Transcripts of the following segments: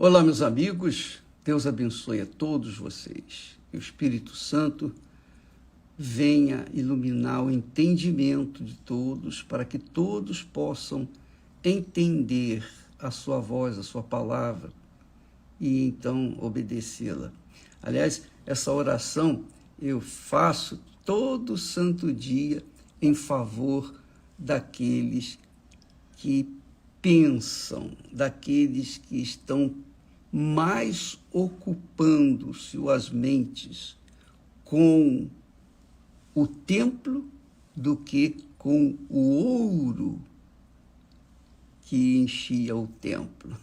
Olá, meus amigos, Deus abençoe a todos vocês. Que o Espírito Santo venha iluminar o entendimento de todos, para que todos possam entender a sua voz, a sua palavra, e então obedecê-la. Aliás, essa oração eu faço todo santo dia em favor daqueles que pensam, daqueles que estão mais ocupando-se as mentes com o templo do que com o ouro que enchia o templo.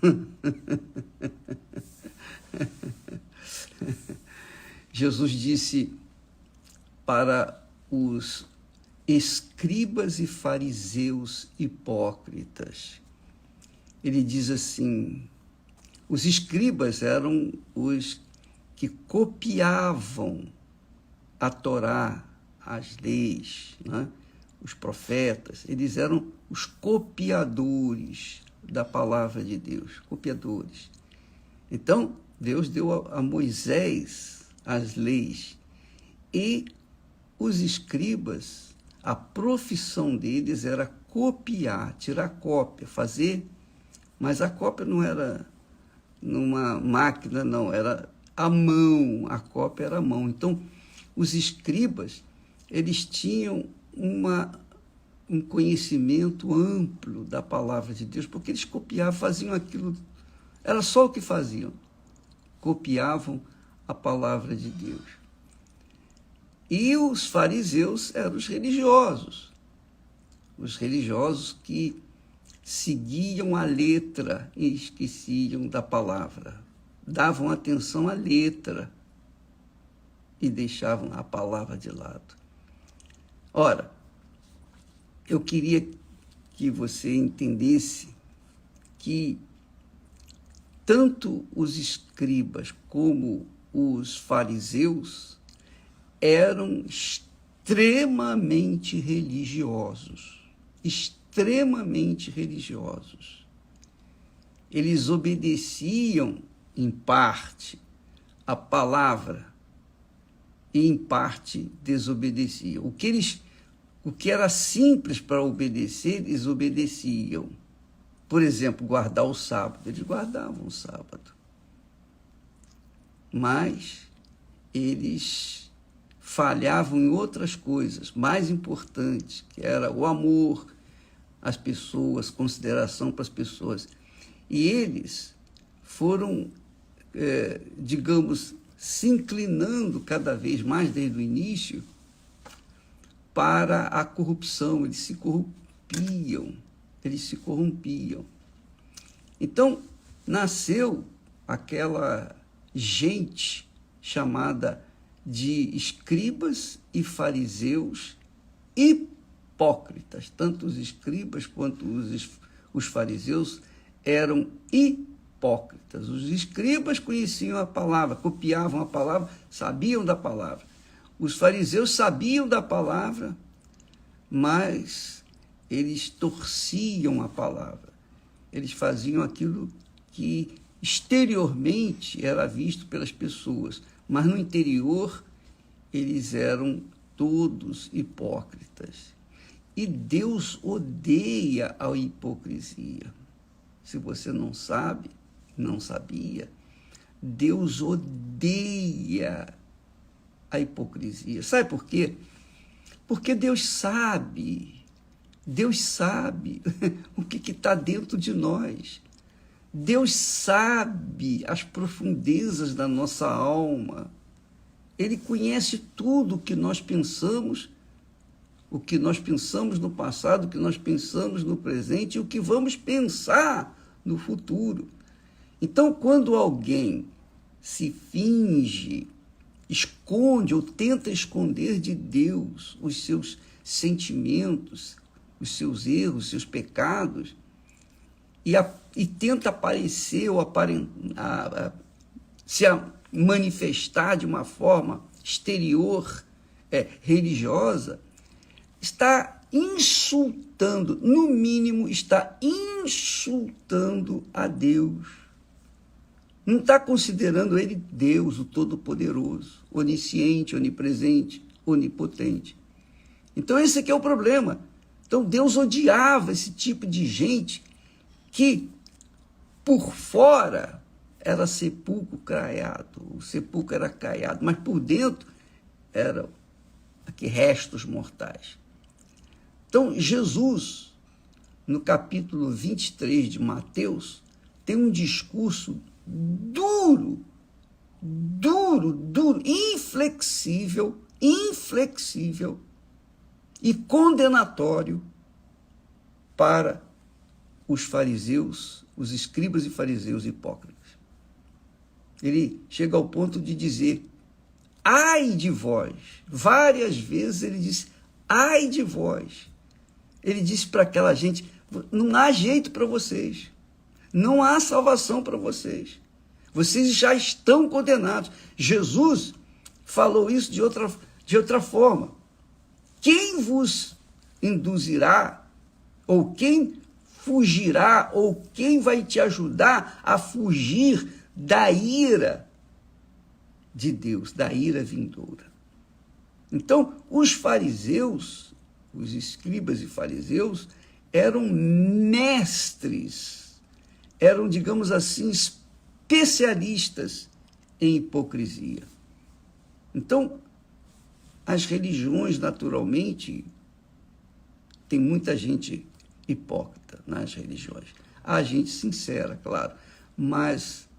Jesus disse para os escribas e fariseus hipócritas, ele diz assim: os escribas eram os que copiavam a Torá, as leis, né? Os profetas, eles eram os copiadores da palavra de Deus, copiadores. Então, Deus deu a Moisés as leis, e os escribas, a profissão deles era copiar, tirar cópia, fazer, mas a cópia não era numa máquina, não, era à mão, a cópia era à mão. Então, os escribas, eles tinham um conhecimento amplo da palavra de Deus, porque eles copiavam, faziam aquilo, era só o que faziam, copiavam a palavra de Deus. E os fariseus eram os religiosos que seguiam a letra e esqueciam da palavra, davam atenção à letra e deixavam a palavra de lado. Ora, eu queria que você entendesse que tanto os escribas como os fariseus eram extremamente religiosos, extremamente religiosos. Eles obedeciam, em parte, a palavra e, em parte, desobedeciam. O que era simples para obedecer, eles obedeciam. Por exemplo, guardar o sábado. Eles guardavam o sábado. Mas eles falhavam em outras coisas mais importantes, que era o amor às pessoas, consideração para as pessoas. E eles foram, digamos, se inclinando cada vez mais desde o início para a corrupção. Eles se corrompiam. Então, nasceu aquela gente chamada de escribas e fariseus hipócritas. Tanto os escribas quanto os fariseus eram hipócritas. Os escribas conheciam a palavra, copiavam a palavra, sabiam da palavra. Os fariseus sabiam da palavra, mas eles torciam a palavra. Eles faziam aquilo que exteriormente era visto pelas pessoas, mas no interior eles eram todos hipócritas. E Deus odeia a hipocrisia. Se você não sabe, não sabia, Deus odeia a hipocrisia. Sabe por quê? Porque Deus sabe o que está dentro de nós. Deus sabe as profundezas da nossa alma. Ele conhece tudo o que nós pensamos, o que nós pensamos no passado, o que nós pensamos no presente e o que vamos pensar no futuro. Então, quando alguém se finge, esconde ou tenta esconder de Deus os seus sentimentos, os seus erros, os seus pecados, e tenta aparecer ou se manifestar de uma forma exterior, religiosa, está insultando, no mínimo está insultando a Deus. Não está considerando ele Deus, o Todo-Poderoso, onisciente, onipresente, onipotente. Então esse aqui é o problema. Então Deus odiava esse tipo de gente que por fora era sepulcro caiado, o sepulcro era caiado, mas por dentro eram aqui restos mortais. Então Jesus, no capítulo 23 de Mateus, tem um discurso duro, inflexível e condenatório para os fariseus, os escribas e fariseus hipócritas. Ele chega ao ponto de dizer, ai de vós. Várias vezes ele disse, ai de vós. Ele disse para aquela gente, não há jeito para vocês. Não há salvação para vocês. Vocês já estão condenados. Jesus falou isso de outra forma. Quem vos induzirá, ou quem fugirá, ou quem vai te ajudar a fugir da ira de Deus, da ira vindoura? Então, os fariseus, os escribas e fariseus, eram mestres, eram, digamos assim, especialistas em hipocrisia. Então, as religiões, naturalmente, tem muita gente hipócrita nas religiões. Há gente sincera, claro, mas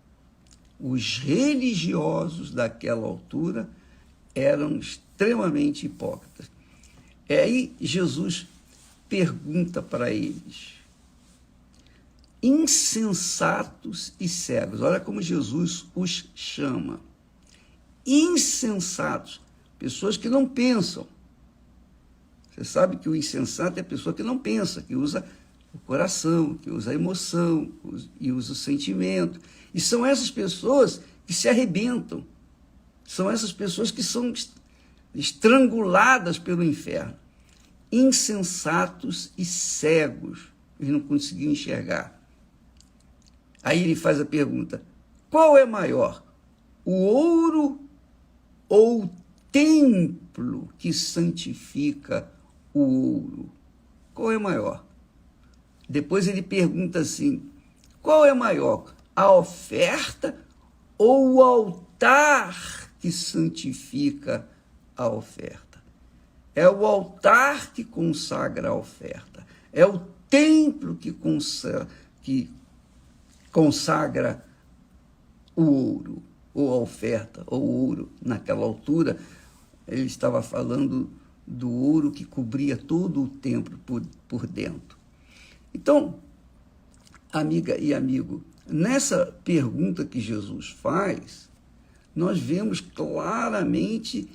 os religiosos daquela altura eram extremamente hipócritas. E aí Jesus pergunta para eles, insensatos e cegos, olha como Jesus os chama, insensatos, pessoas que não pensam. Você sabe que o insensato é a pessoa que não pensa, que usa o coração, que usa a emoção e usa o sentimento. E são essas pessoas que se arrebentam. São essas pessoas que são estranguladas pelo inferno. Insensatos e cegos. Eles não conseguiam enxergar. Aí ele faz a pergunta, qual é maior? O ouro ou o templo que santifica o ouro? Qual é maior? Depois ele pergunta assim, qual é maior? A oferta ou o altar que santifica a oferta? É o altar que consagra a oferta. É o templo que consagra o ouro, ou a oferta, ou o ouro. Naquela altura, ele estava falando do ouro que cobria todo o templo por dentro. Então, amiga e amigo, nessa pergunta que Jesus faz, nós vemos claramente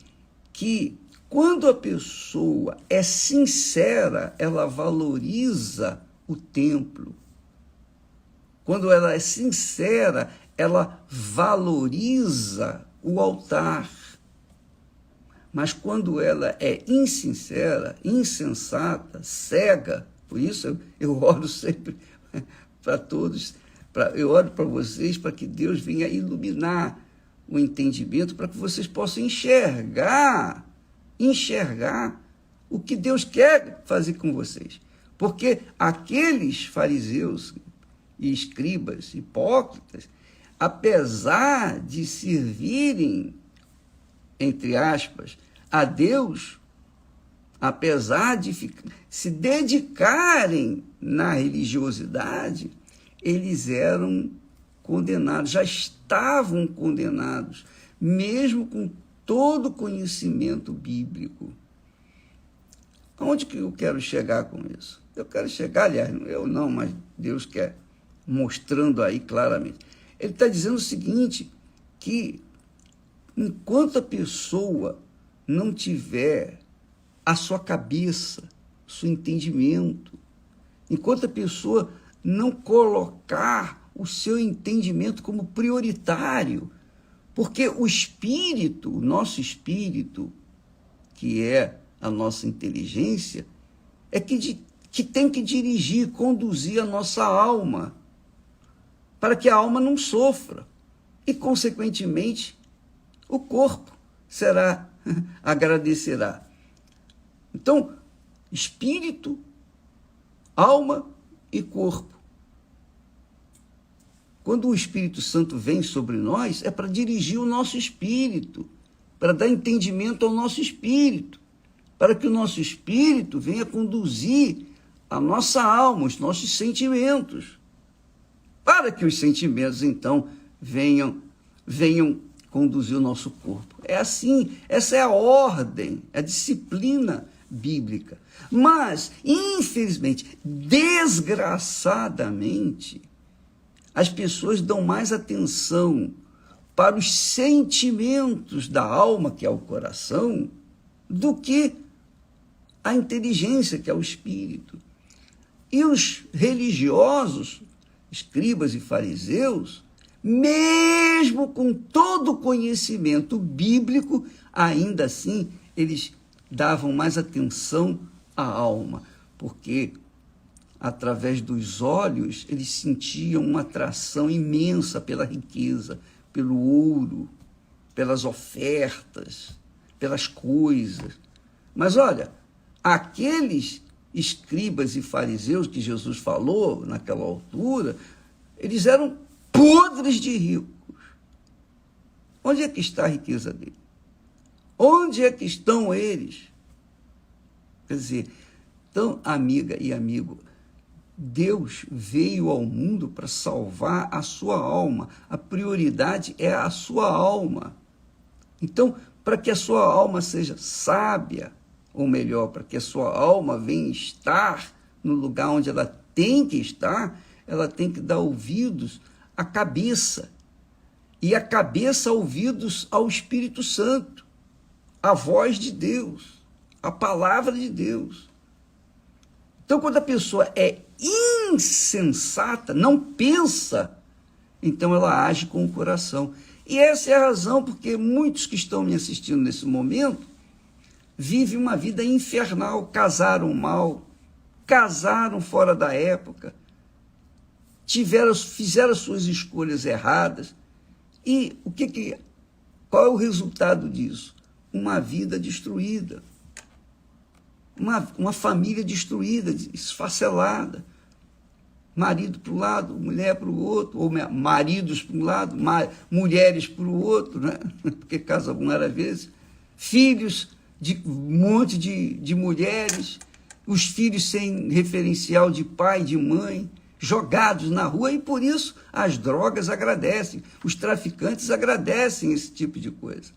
que quando a pessoa é sincera, ela valoriza o templo. Quando ela é sincera, ela valoriza o altar. Mas quando ela é insincera, insensata, cega, por isso eu oro sempre para todos, eu oro para vocês para que Deus venha iluminar o entendimento, para que vocês possam enxergar o que Deus quer fazer com vocês. Porque aqueles fariseus e escribas hipócritas, apesar de servirem, entre aspas, a Deus, apesar de se dedicarem na religiosidade, eles eram condenados, já estavam condenados, mesmo com todo o conhecimento bíblico. Aonde que eu quero chegar com isso? Eu quero chegar, aliás, eu não, mas Deus quer, mostrando aí claramente. Ele está dizendo o seguinte, que enquanto a pessoa não tiver a sua cabeça, o seu entendimento, enquanto a pessoa não colocar o seu entendimento como prioritário, porque o espírito, o nosso espírito, que é a nossa inteligência, é que tem que dirigir, conduzir a nossa alma, para que a alma não sofra. e, consequentemente, o corpo agradecerá. Então, espírito, alma e corpo. Quando o Espírito Santo vem sobre nós, é para dirigir o nosso espírito, para dar entendimento ao nosso espírito, para que o nosso espírito venha conduzir a nossa alma, os nossos sentimentos, para que os sentimentos, então, venham conduzir o nosso corpo. É assim, essa é a ordem, a disciplina bíblica. Mas, infelizmente, desgraçadamente, as pessoas dão mais atenção para os sentimentos da alma, que é o coração, do que a inteligência, que é o espírito. E os religiosos, escribas e fariseus, mesmo com todo o conhecimento bíblico, ainda assim, eles davam mais atenção à alma, porque através dos olhos eles sentiam uma atração imensa pela riqueza, pelo ouro, pelas ofertas, pelas coisas. Mas olha, aqueles escribas e fariseus que Jesus falou naquela altura, eles eram podres de ricos. Onde é que está a riqueza deles? Onde é que estão eles? Quer dizer, então, amiga e amigo, Deus veio ao mundo para salvar a sua alma. A prioridade é a sua alma. Então, para que a sua alma seja sábia, ou melhor, para que a sua alma venha estar no lugar onde ela tem que estar, ela tem que dar ouvidos à cabeça. E a cabeça ouvidos ao Espírito Santo, a voz de Deus, a palavra de Deus. Então, quando a pessoa é insensata, não pensa, então ela age com o coração. E essa é a razão porque muitos que estão me assistindo nesse momento vivem uma vida infernal, casaram mal, casaram fora da época, fizeram as suas escolhas erradas. E qual é o resultado disso? Uma vida destruída. Uma família destruída, esfacelada. Marido para um lado, mulher para o outro, ou maridos para um lado, mulheres para o outro, né? Porque casa várias vezes. Filhos de um monte de mulheres, os filhos sem referencial de pai, de mãe, jogados na rua, e por isso as drogas agradecem, os traficantes agradecem esse tipo de coisa.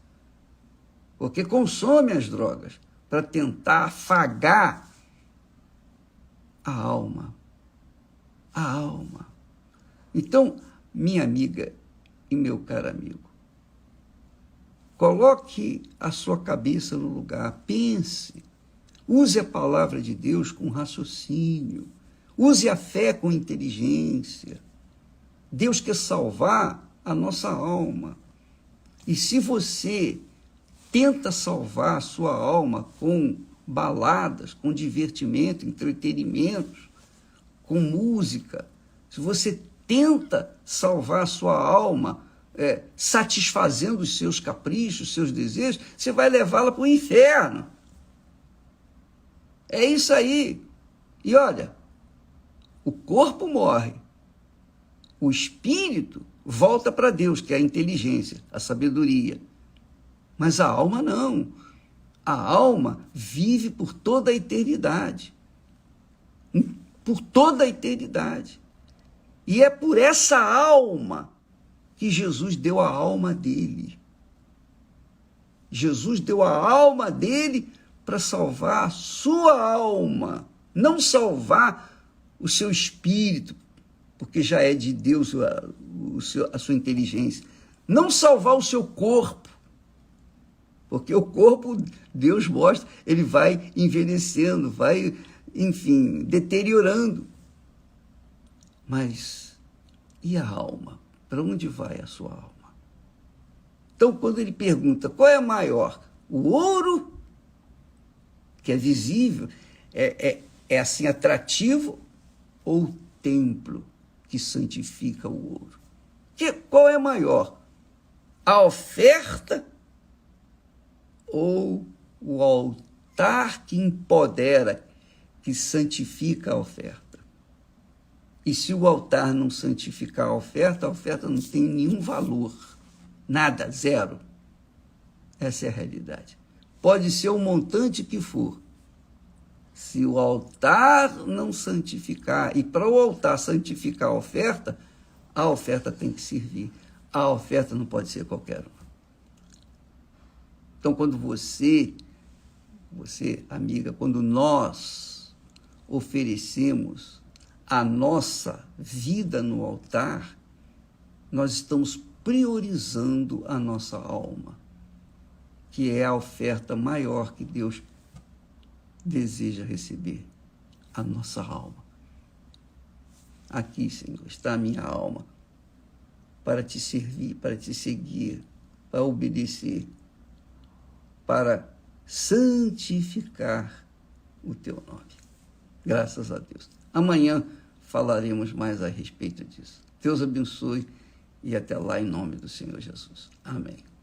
Porque consomem as drogas para tentar afagar a alma. A alma. Então, minha amiga e meu caro amigo, coloque a sua cabeça no lugar, pense, use a palavra de Deus com raciocínio, use a fé com inteligência. Deus quer salvar a nossa alma. E se você tenta salvar a sua alma com baladas, com divertimento, entretenimentos, com música, se você tenta salvar a sua alma satisfazendo os seus caprichos, os seus desejos, você vai levá-la para o inferno. É isso aí. E olha, o corpo morre, o espírito volta para Deus, que é a inteligência, a sabedoria. Mas a alma não. A alma vive por toda a eternidade. Por toda a eternidade. E é por essa alma que Jesus deu a alma dele. Jesus deu a alma dele para salvar a sua alma, não salvar o seu espírito, porque já é de Deus a sua inteligência. Não salvar o seu corpo, porque o corpo, Deus mostra, ele vai envelhecendo, vai, enfim, deteriorando. Mas e a alma? Para onde vai a sua alma? Então, quando ele pergunta qual é maior, o ouro, que é visível, é assim atrativo, ou o templo que santifica o ouro? Qual é maior? A oferta ou o altar que empodera, que santifica a oferta? E se o altar não santificar a oferta não tem nenhum valor. Nada, zero. Essa é a realidade. Pode ser o montante que for. Se o altar não santificar, e para o altar santificar a oferta tem que servir. A oferta não pode ser qualquer uma. Então, quando você, amiga, quando nós oferecemos a nossa vida no altar, nós estamos priorizando a nossa alma, que é a oferta maior que Deus deseja receber, a nossa alma. Aqui, Senhor, está a minha alma para te servir, para te seguir, para obedecer, para santificar o teu nome. Graças a Deus. Amanhã falaremos mais a respeito disso. Deus abençoe e até lá em nome do Senhor Jesus. Amém.